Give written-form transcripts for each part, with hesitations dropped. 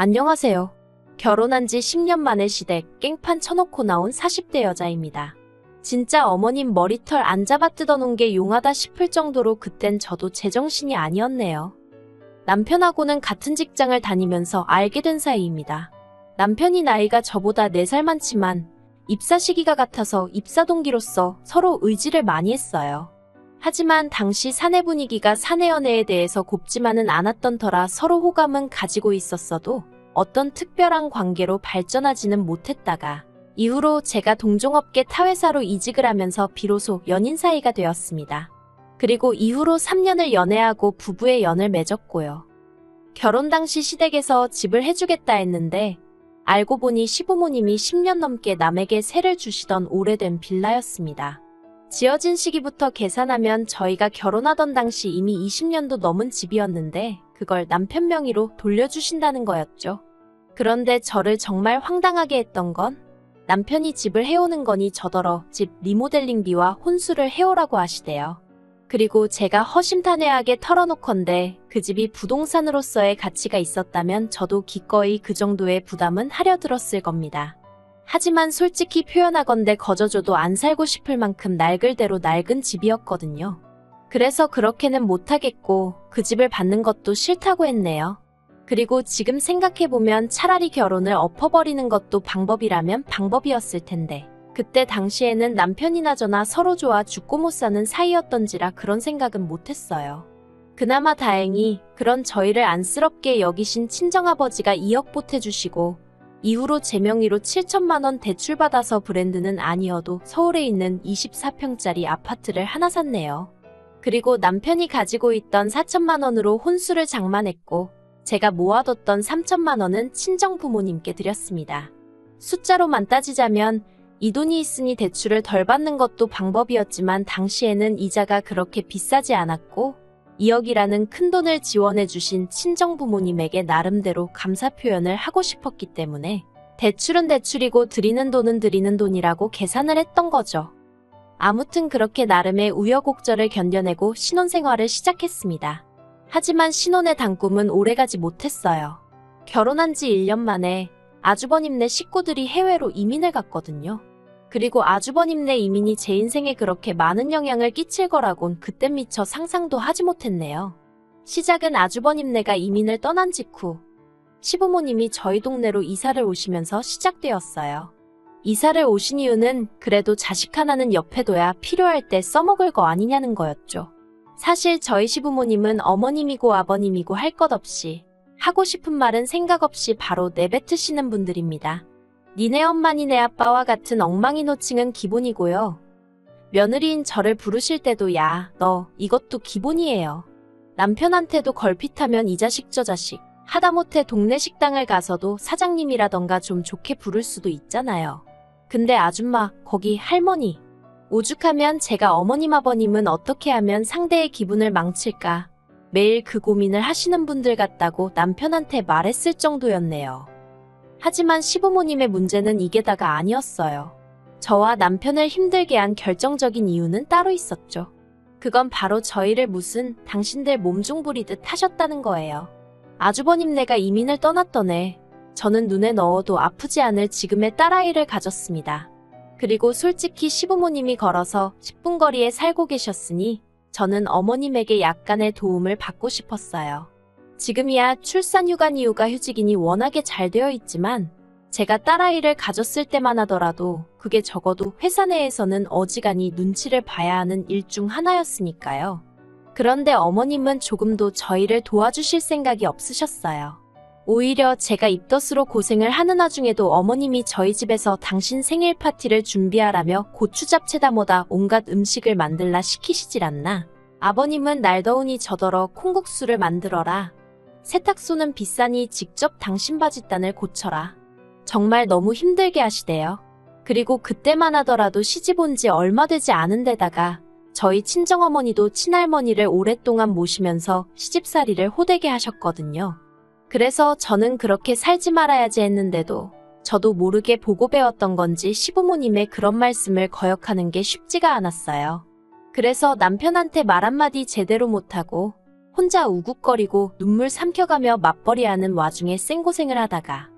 안녕하세요. 결혼한 지 10년 만에 시댁 깽판 쳐놓고 나온 40대 여자입니다. 진짜 어머님 머리털 안 잡아 뜯어놓은 게 용하다 싶을 정도로 그땐 저도 제정신이 아니었네요. 남편하고는 같은 직장을 다니면서 알게 된 사이입니다. 남편이 나이가 저보다 4살 많지만 입사 시기가 같아서 입사 동기로서 서로 의지를 많이 했어요. 하지만 당시 사내 분위기가 사내 연애에 대해서 곱지만은 않았던 터라 서로 호감은 가지고 있었어도 어떤 특별한 관계로 발전하지는 못했다가 이후로 제가 동종업계 타회사로 이직을 하면서 비로소 연인 사이가 되었습니다. 그리고 이후로 3년을 연애하고 부부의 연을 맺었고요. 결혼 당시 시댁에서 집을 해주겠다 했는데 알고 보니 시부모님이 10년 넘게 남에게 세를 주시던 오래된 빌라였습니다. 지어진 시기부터 계산하면 저희가 결혼하던 당시 이미 20년도 넘은 집이었는데 그걸 남편 명의로 돌려주신다는 거였죠. 그런데 저를 정말 황당하게 했던 건 남편이 집을 해오는 거니 저더러 집 리모델링비와 혼수를 해오라고 하시대요. 그리고 제가 허심탄회하게 털어놓건데 그 집이 부동산으로서의 가치가 있었다면 저도 기꺼이 그 정도의 부담은 하려 들었을 겁니다. 하지만 솔직히 표현하건대 거저줘도 안 살고 싶을 만큼 낡을 대로 낡은 집이었거든요. 그래서 그렇게는 못하겠고 그 집을 받는 것도 싫다고 했네요. 그리고 지금 생각해보면 차라리 결혼을 엎어버리는 것도 방법이라면 방법이었을 텐데 그때 당시에는 남편이나 저나 서로 좋아 죽고 못 사는 사이였던지라 그런 생각은 못했어요. 그나마 다행히 그런 저희를 안쓰럽게 여기신 친정아버지가 2억 보태주시고 이후로 제 명의로 7천만 원 대출받아서 브랜드는 아니어도 서울에 있는 24평짜리 아파트를 하나 샀네요. 그리고 남편이 가지고 있던 4천만 원으로 혼수를 장만했고 제가 모아뒀던 3천만 원은 친정 부모님께 드렸습니다. 숫자로만 따지자면 이 돈이 있으니 대출을 덜 받는 것도 방법이었지만 당시에는 이자가 그렇게 비싸지 않았고 2억이라는 큰 돈을 지원해 주신 친정 부모님에게 나름대로 감사 표현을 하고 싶었기 때문에 대출은 대출이고 드리는 돈은 드리는 돈이라고 계산을 했던 거죠. 아무튼 그렇게 나름의 우여곡절을 견뎌내고 신혼생활을 시작했습니다. 하지만 신혼의 단꿈은 오래가지 못했어요. 결혼한 지 1년 만에 아주버님네 식구들이 해외로 이민을 갔거든요. 그리고 아주버님네 이민이 제 인생에 그렇게 많은 영향을 끼칠 거라곤 그땐 미처 상상도 하지 못했네요. 시작은 아주버님네가 이민을 떠난 직후 시부모님이 저희 동네로 이사를 오시면서 시작되었어요. 이사를 오신 이유는 그래도 자식 하나는 옆에 둬야 필요할 때 써먹을 거 아니냐는 거였죠. 사실 저희 시부모님은 어머님이고 아버님이고 할 것 없이 하고 싶은 말은 생각 없이 바로 내뱉으시는 분들입니다. 니네 엄마 니네 아빠와 같은 엉망인 호칭은 기본이고요. 며느리인 저를 부르실 때도 야, 너 이것도 기본이에요. 남편한테도 걸핏하면 이 자식 저 자식 하다못해 동네 식당을 가서도 사장님이라던가 좀 좋게 부를 수도 있잖아요. 근데 아줌마, 거기 할머니. 오죽하면 제가 어머님 아버님은 어떻게 하면 상대의 기분을 망칠까 매일 그 고민을 하시는 분들 같다고 남편한테 말했을 정도였네요. 하지만 시부모님의 문제는 이게 다가 아니었어요. 저와 남편을 힘들게 한 결정적인 이유는 따로 있었죠. 그건 바로 저희를 무슨 당신들 몸종 부리듯 하셨다는 거예요. 아주버님네가 이민을 떠났더네 저는 눈에 넣어도 아프지 않을 지금의 딸아이를 가졌습니다. 그리고 솔직히 시부모님이 걸어서 10분 거리에 살고 계셨으니 저는 어머님에게 약간의 도움을 받고 싶었어요. 지금이야 출산휴가니 육아휴직이니 워낙에 잘 되어 있지만 제가 딸아이를 가졌을 때만 하더라도 그게 적어도 회사 내에서는 어지간히 눈치를 봐야 하는 일 중 하나였으니까요. 그런데 어머님은 조금도 저희를 도와주실 생각이 없으셨어요. 오히려 제가 입덧으로 고생을 하는 와중에도 어머님이 저희 집에서 당신 생일 파티를 준비하라며 고추 잡채다 뭐다 온갖 음식을 만들라 시키시질 않나. 아버님은 날 더우니 저더러 콩국수를 만들어라. 세탁소는 비싸니 직접 당신 바짓단을 고쳐라. 정말 너무 힘들게 하시대요. 그리고 그때만 하더라도 시집 온 지 얼마 되지 않은 데다가 저희 친정어머니도 친할머니를 오랫동안 모시면서 시집살이를 호되게 하셨거든요. 그래서 저는 그렇게 살지 말아야지 했는데도 저도 모르게 보고 배웠던 건지 시부모님의 그런 말씀을 거역하는 게 쉽지가 않았어요. 그래서 남편한테 말 한마디 제대로 못하고 혼자 우국거리고 눈물 삼켜가며 맞벌이하는 와중에 생고생을 하다가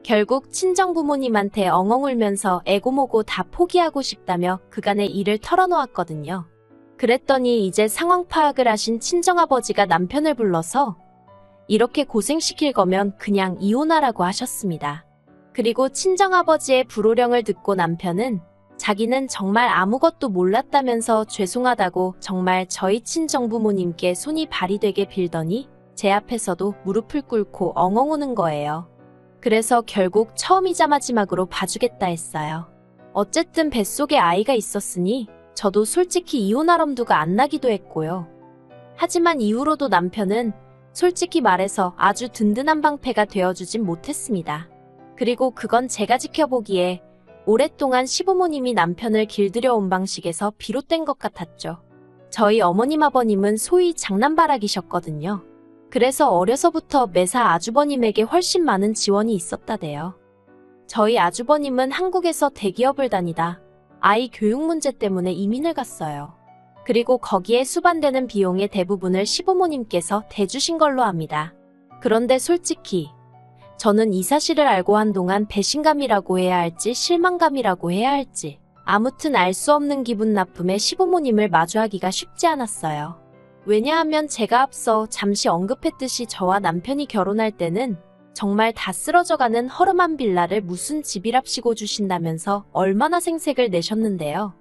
결국 친정부모님한테 엉엉 울면서 애고모고 다 포기하고 싶다며 그간의 일을 털어놓았거든요. 그랬더니 이제 상황 파악을 하신 친정아버지가 남편을 불러서 이렇게 고생시킬 거면 그냥 이혼하라고 하셨습니다. 그리고 친정아버지의 불호령을 듣고 남편은 자기는 정말 아무것도 몰랐다면서 죄송하다고 정말 저희 친정부모님께 손이 발이 되게 빌더니 제 앞에서도 무릎을 꿇고 엉엉 우는 거예요. 그래서 결국 처음이자 마지막으로 봐주겠다 했어요. 어쨌든 뱃속에 아이가 있었으니 저도 솔직히 이혼할 엄두가 안 나기도 했고요. 하지만 이후로도 남편은 솔직히 말해서 아주 든든한 방패가 되어주진 못했습니다. 그리고 그건 제가 지켜보기에 오랫동안 시부모님이 남편을 길들여온 방식에서 비롯된 것 같았죠. 저희 어머님 아버님은 소위 장남바라기셨거든요. 그래서 어려서부터 매사 아주버님에게 훨씬 많은 지원이 있었다대요. 저희 아주버님은 한국에서 대기업을 다니다 아이 교육 문제 때문에 이민을 갔어요. 그리고 거기에 수반되는 비용의 대부분을 시부모님께서 대주신 걸로 압니다. 그런데 솔직히 저는 이 사실을 알고 한동안 배신감이라고 해야 할지 실망감이라고 해야 할지 아무튼 알 수 없는 기분 나쁨에 시부모님을 마주하기가 쉽지 않았어요. 왜냐하면 제가 앞서 잠시 언급했듯이 저와 남편이 결혼할 때는 정말 다 쓰러져가는 허름한 빌라를 무슨 집이랍시고 주신다면서 얼마나 생색을 내셨는데요.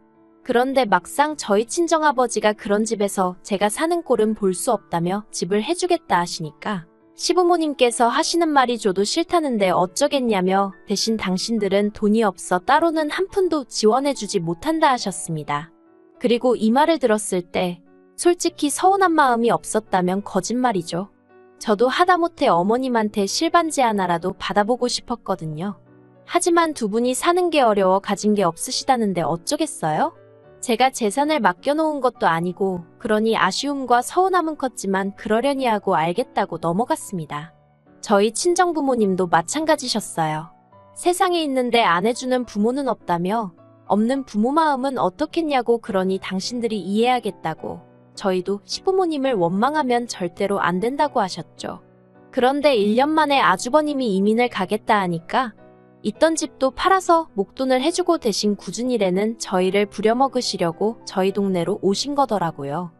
그런데 막상 저희 친정아버지가 그런 집에서 제가 사는 꼴은 볼 수 없다며 집을 해주겠다 하시니까 시부모님께서 하시는 말이 줘도 싫다는데 어쩌겠냐며 대신 당신들은 돈이 없어 따로는 한 푼도 지원해주지 못한다 하셨습니다. 그리고 이 말을 들었을 때 솔직히 서운한 마음이 없었다면 거짓말이죠. 저도 하다못해 어머님한테 실반지 하나라도 받아보고 싶었거든요. 하지만 두 분이 사는 게 어려워 가진 게 없으시다는데 어쩌겠어요? 제가 재산을 맡겨놓은 것도 아니고 그러니 아쉬움과 서운함은 컸지만 그러려니 하고 알겠다고 넘어갔습니다. 저희 친정부모님도 마찬가지셨어요. 세상에 있는데 안 해주는 부모는 없다며 없는 부모 마음은 어떻겠냐고 그러니 당신들이 이해하겠다고 저희도 시부모님을 원망하면 절대로 안 된다고 하셨죠. 그런데 1년 만에 아주버님이 이민을 가겠다 하니까 있던 집도 팔아서 목돈을 해주고 대신 굳은 일에는 저희를 부려먹으시려고 저희 동네로 오신 거더라고요.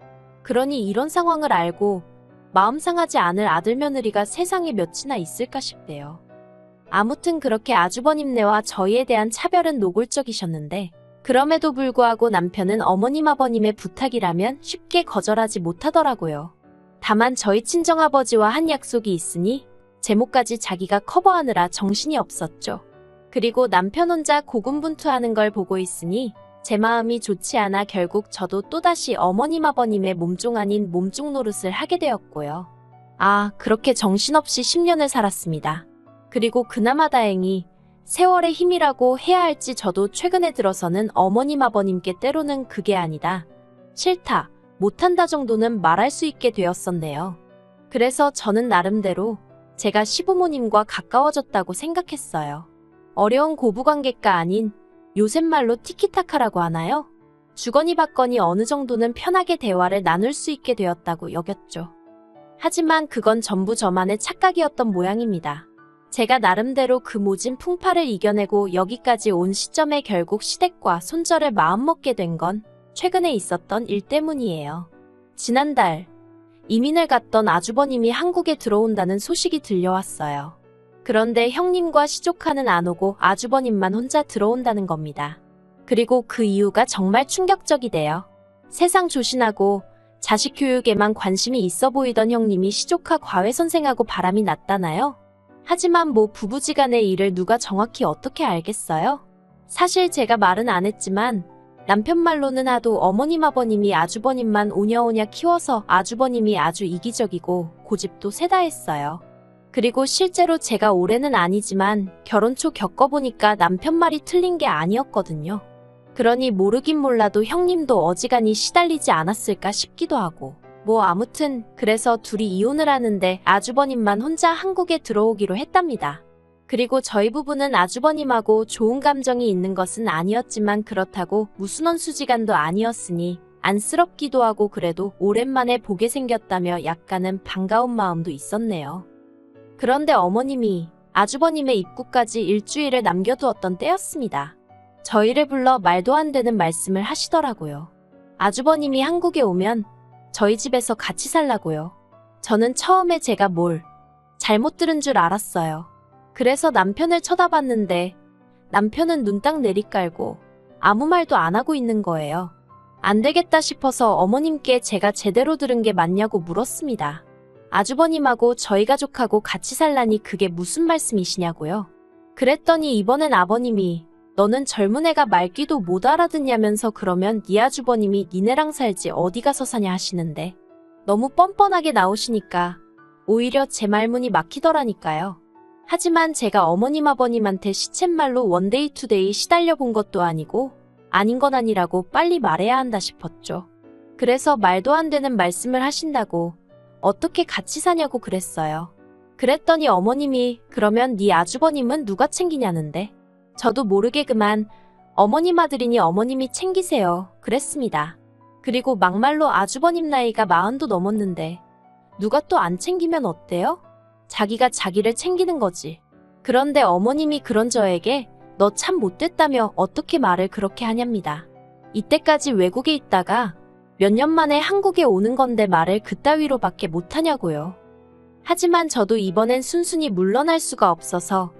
그러니 이런 상황을 알고 마음 상하지 않을 아들 며느리가 세상에 몇이나 있을까 싶대요. 아무튼 그렇게 아주버님네와 저희에 대한 차별은 노골적이셨는데 그럼에도 불구하고 남편은 어머님 아버님의 부탁이라면 쉽게 거절하지 못하더라고요. 다만 저희 친정아버지와 한 약속이 있으니 제목까지 자기가 커버하느라 정신이 없었죠. 그리고 남편 혼자 고군분투하는 걸 보고 있으니 제 마음이 좋지 않아 결국 저도 또다시 어머님 아버님의 몸종 아닌 몸종 노릇을 하게 되었고요. 그렇게 정신없이 10년을 살았습니다. 그리고 그나마 다행히 세월의 힘이라고 해야 할지 저도 최근에 들어서는 어머님 아버님께 때로는 그게 아니다, 싫다, 못한다 정도는 말할 수 있게 되었었네요. 그래서 저는 나름대로 제가 시부모님과 가까워졌다고 생각했어요. 어려운 고부관계가 아닌 요새 말로 티키타카라고 하나요? 주거니 받거니 어느 정도는 편하게 대화를 나눌 수 있게 되었다고 여겼죠. 하지만 그건 전부 저만의 착각이었던 모양입니다. 제가 나름대로 그 모진 풍파를 이겨내고 여기까지 온 시점에 결국 시댁과 손절을 마음먹게 된 건 최근에 있었던 일 때문이에요. 지난달 이민을 갔던 아주버님이 한국에 들어온다는 소식이 들려왔어요. 그런데 형님과 시조카는 안 오고 아주버님만 혼자 들어온다는 겁니다. 그리고 그 이유가 정말 충격적이대요. 세상 조신하고 자식 교육에만 관심이 있어 보이던 형님이 시조카 과외선생하고 바람이 났다나요? 하지만 뭐 부부지간의 일을 누가 정확히 어떻게 알겠어요? 사실 제가 말은 안 했지만 남편 말로는 하도 어머님 아버님이 아주버님만 오냐오냐 키워서 아주버님이 아주 이기적이고 고집도 세다 했어요. 그리고 실제로 제가 올해는 아니지만 결혼 초 겪어보니까 남편 말이 틀린 게 아니었거든요. 그러니 모르긴 몰라도 형님도 어지간히 시달리지 않았을까 싶기도 하고. 뭐 아무튼 그래서 둘이 이혼을 하는데 아주버님만 혼자 한국에 들어오기로 했답니다. 그리고 저희 부부는 아주버님하고 좋은 감정이 있는 것은 아니었지만 그렇다고 무슨 원수지간도 아니었으니 안쓰럽기도 하고 그래도 오랜만에 보게 생겼다며 약간은 반가운 마음도 있었네요. 그런데 어머님이 아주버님의 입구까지 일주일을 남겨두었던 때였습니다. 저희를 불러 말도 안 되는 말씀을 하시더라고요. 아주버님이 한국에 오면 저희 집에서 같이 살라고요. 저는 처음에 제가 뭘 잘못 들은 줄 알았어요. 그래서 남편을 쳐다봤는데 남편은 눈 딱 내리깔고 아무 말도 안 하고 있는 거예요. 안 되겠다 싶어서 어머님께 제가 제대로 들은 게 맞냐고 물었습니다. 아주버님하고 저희 가족하고 같이 살라니 그게 무슨 말씀이시냐고요. 그랬더니 이번엔 아버님이 너는 젊은 애가 말귀도 못 알아듣냐면서 그러면 네 아주버님이 니네랑 살지 어디 가서 사냐 하시는데 너무 뻔뻔하게 나오시니까 오히려 제 말문이 막히더라니까요. 하지만 제가 어머님 아버님한테 시쳇말로 원데이 투데이 시달려 본 것도 아니고 아닌 건 아니라고 빨리 말해야 한다 싶었죠. 그래서 말도 안 되는 말씀을 하신다고 어떻게 같이 사냐고 그랬어요. 그랬더니 어머님이 그러면 네 아주버님은 누가 챙기냐는데 저도 모르게 그만 어머님 아들이니 어머님이 챙기세요 그랬습니다. 그리고 막말로 아주버님 나이가 40도 넘었는데 누가 또 안 챙기면 어때요? 자기가 자기를 챙기는 거지. 그런데 어머님이 그런 저에게 너 참 못됐다며 어떻게 말을 그렇게 하냐입니다. 이때까지 외국에 있다가 몇 년 만에 한국에 오는 건데 말을 그따위로밖에 못하냐고요. 하지만 저도 이번엔 순순히 물러날 수가 없어서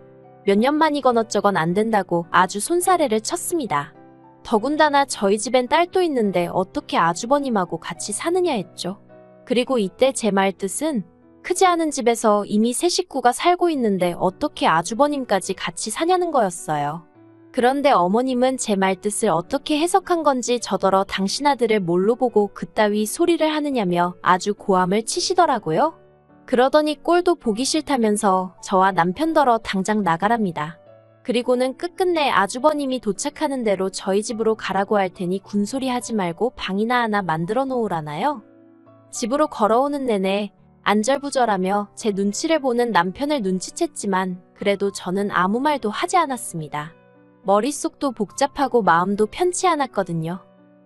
몇 년 만이건 어쩌건 안 된다고 아주 손사래를 쳤습니다. 더군다나 저희 집엔 딸도 있는데 어떻게 아주버님하고 같이 사느냐 했죠. 그리고 이때 제 말 뜻은 크지 않은 집에서 이미 세 식구가 살고 있는데 어떻게 아주버님까지 같이 사냐는 거였어요. 그런데 어머님은 제 말 뜻을 어떻게 해석한 건지 저더러 당신 아들을 뭘로 보고 그따위 소리를 하느냐며 아주 고함을 치시더라고요. 그러더니 꼴도 보기 싫다면서 저와 남편더러 당장 나가랍니다. 그리고는 끝끝내 아주버님이 도착하는 대로 저희 집으로 가라고 할 테니 군소리 하지 말고 방이나 하나 만들어 놓으라나요? 집으로 걸어오는 내내 안절부절하며 제 눈치를 보는 남편을 눈치챘지만 그래도 저는 아무 말도 하지 않았습니다. 머릿속도 복잡하고 마음도 편치 않았거든요.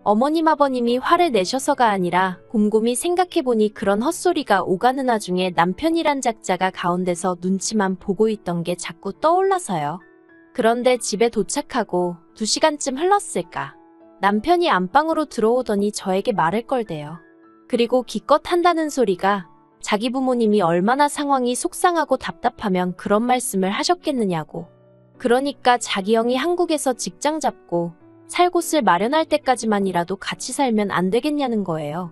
어머님 아버님이 화를 내셔서가 아니라 곰곰이 생각해보니 그런 헛소리가 오가는 와중에 남편이란 작자가 가운데서 눈치만 보고 있던 게 자꾸 떠올라서요. 그런데 집에 도착하고 2시간쯤 흘렀을까. 남편이 안방으로 들어오더니 저에게 말을 걸대요. 그리고 기껏 한다는 소리가 자기 부모님이 얼마나 상황이 속상하고 답답하면 그런 말씀을 하셨겠느냐고. 그러니까 자기 형이 한국에서 직장 잡고 살 곳을 마련할 때까지만이라도 같이 살면 안 되겠냐는 거예요.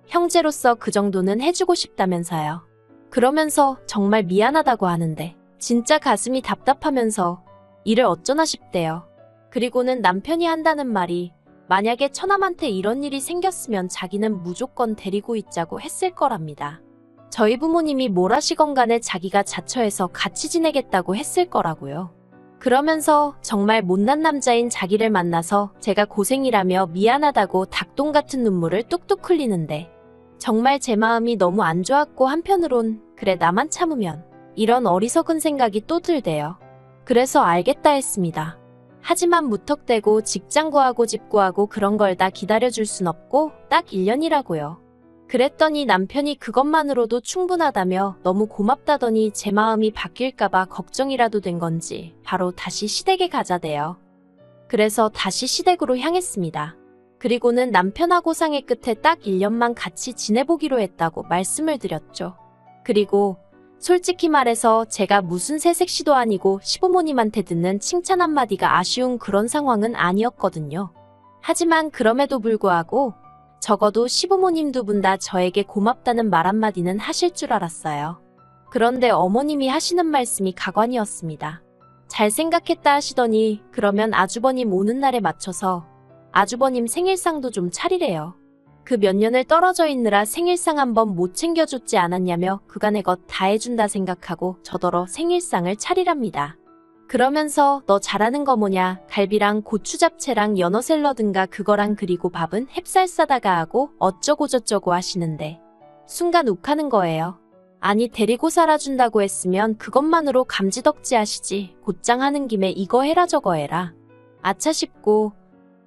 형제로서 그 정도는 해주고 싶다면서요. 그러면서 정말 미안하다고 하는데 진짜 가슴이 답답하면서 이를 어쩌나 싶대요. 그리고는 남편이 한다는 말이 만약에 처남한테 이런 일이 생겼으면 자기는 무조건 데리고 있자고 했을 거랍니다. 저희 부모님이 뭘 하시건 간에 자기가 자처해서 같이 지내겠다고 했을 거라고요. 그러면서 정말 못난 남자인 자기를 만나서 제가 고생이라며 미안하다고 닭똥 같은 눈물을 뚝뚝 흘리는데 정말 제 마음이 너무 안 좋았고 한편으론 그래 나만 참으면 이런 어리석은 생각이 또 들대요. 그래서 알겠다 했습니다. 하지만 무턱대고 직장 구하고 집 구하고 그런 걸 다 기다려줄 순 없고 딱 1년이라고요. 그랬더니 남편이 그것만으로도 충분하다며 너무 고맙다더니 제 마음이 바뀔까봐 걱정이라도 된 건지 바로 다시 시댁에 가자대요. 그래서 다시 시댁으로 향했습니다. 그리고는 남편하고 상의 끝에 딱 1년만 같이 지내보기로 했다고 말씀을 드렸죠. 그리고 솔직히 말해서 제가 무슨 새색시도 아니고 시부모님한테 듣는 칭찬 한마디가 아쉬운 그런 상황은 아니었거든요. 하지만 그럼에도 불구하고 적어도 시부모님 두 분 다 저에게 고맙다는 말 한마디는 하실 줄 알았어요. 그런데 어머님이 하시는 말씀이 가관이었습니다. 잘 생각했다 하시더니 그러면 아주버님 오는 날에 맞춰서 아주버님 생일상도 좀 차리래요. 그 몇 년을 떨어져 있느라 생일상 한번 못 챙겨줬지 않았냐며 그간의 것 다 해준다 생각하고 저더러 생일상을 차리랍니다. 그러면서 너 잘하는 거 뭐냐 갈비랑 고추 잡채랑 연어 샐러드인가 그거랑 그리고 밥은 햅쌀 싸다가 하고 어쩌고 저쩌고 하시는데 순간 욱하는 거예요. 아니 데리고 살아준다고 했으면 그것만으로 감지덕지 하시지 곧장 하는 김에 이거 해라 저거 해라. 아차 싶고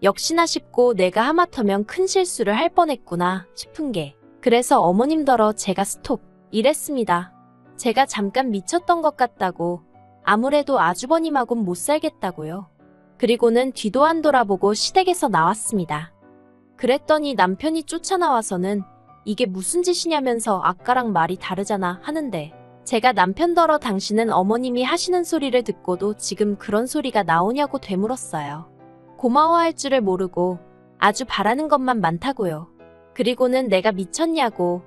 역시나 싶고 내가 하마터면 큰 실수를 할 뻔했구나 싶은 게 그래서 어머님더러 제가 스톱 이랬습니다. 제가 잠깐 미쳤던 것 같다고 아무래도 아주버님하고는 못 살겠다고요. 그리고는 뒤도 안 돌아보고 시댁에서 나왔습니다. 그랬더니 남편이 쫓아나와서는 이게 무슨 짓이냐면서 아까랑 말이 다르잖아 하는데 제가 남편더러 당신은 어머님이 하시는 소리를 듣고도 지금 그런 소리가 나오냐고 되물었어요. 고마워할 줄을 모르고 아주 바라는 것만 많다고요. 그리고는 내가 미쳤냐고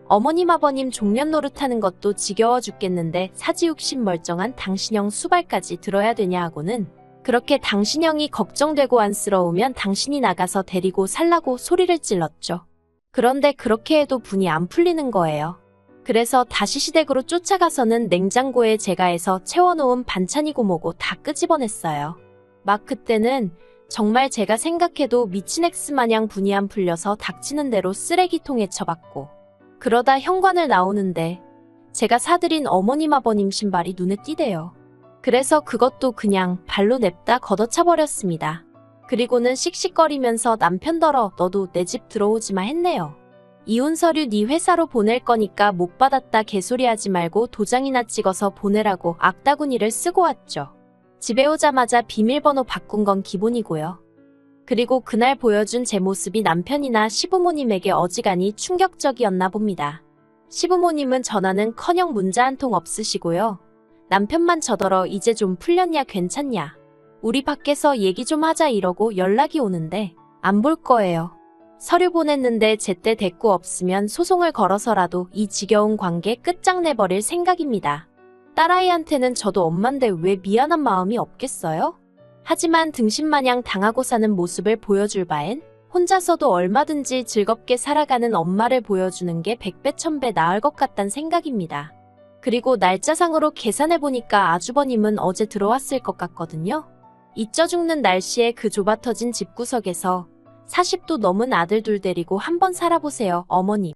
어머님 아버님 종련 노릇하는 것도 지겨워 죽겠는데 사지육신 멀쩡한 당신형 수발까지 들어야 되냐 하고는 그렇게 당신형이 걱정되고 안쓰러우면 당신이 나가서 데리고 살라고 소리를 찔렀죠. 그런데 그렇게 해도 분이 안 풀리는 거예요. 그래서 다시 시댁으로 쫓아가서는 냉장고에 제가 해서 채워놓은 반찬이고 뭐고 다 끄집어냈어요. 막 그때는 정말 제가 생각해도 미친 엑스 마냥 분이 안 풀려서 닥치는 대로 쓰레기통에 처박고 그러다 현관을 나오는데 제가 사드린 어머님 아버님 신발이 눈에 띄대요. 그래서 그것도 그냥 발로 냅다 걷어차버렸습니다. 그리고는 씩씩거리면서 남편더러 너도 내 집 들어오지마 했네요. 이혼 서류 네 회사로 보낼 거니까 못 받았다 개소리하지 말고 도장이나 찍어서 보내라고 악다구니를 쓰고 왔죠. 집에 오자마자 비밀번호 바꾼 건 기본이고요. 그리고 그날 보여준 제 모습이 남편이나 시부모님에게 어지간히 충격적이었나 봅니다. 시부모님은 전화는커녕 문자 한 통 없으시고요. 남편만 저더러 이제 좀 풀렸냐 괜찮냐 우리 밖에서 얘기 좀 하자 이러고 연락이 오는데 안 볼 거예요. 서류 보냈는데 제때 대꾸 없으면 소송을 걸어서라도 이 지겨운 관계 끝장내버릴 생각입니다. 딸아이한테는 저도 엄만데 왜 미안한 마음이 없겠어요? 하지만 등신마냥 당하고 사는 모습을 보여줄 바엔 혼자서도 얼마든지 즐겁게 살아가는 엄마를 보여주는 게 100배 1000배 나을 것 같단 생각입니다. 그리고 날짜상으로 계산해보니까 아주버님은 어제 들어왔을 것 같거든요. 잊혀 죽는 날씨에 그 좁아터진 집구석에서 40도 넘은 아들 둘 데리고 한번 살아보세요, 어머님.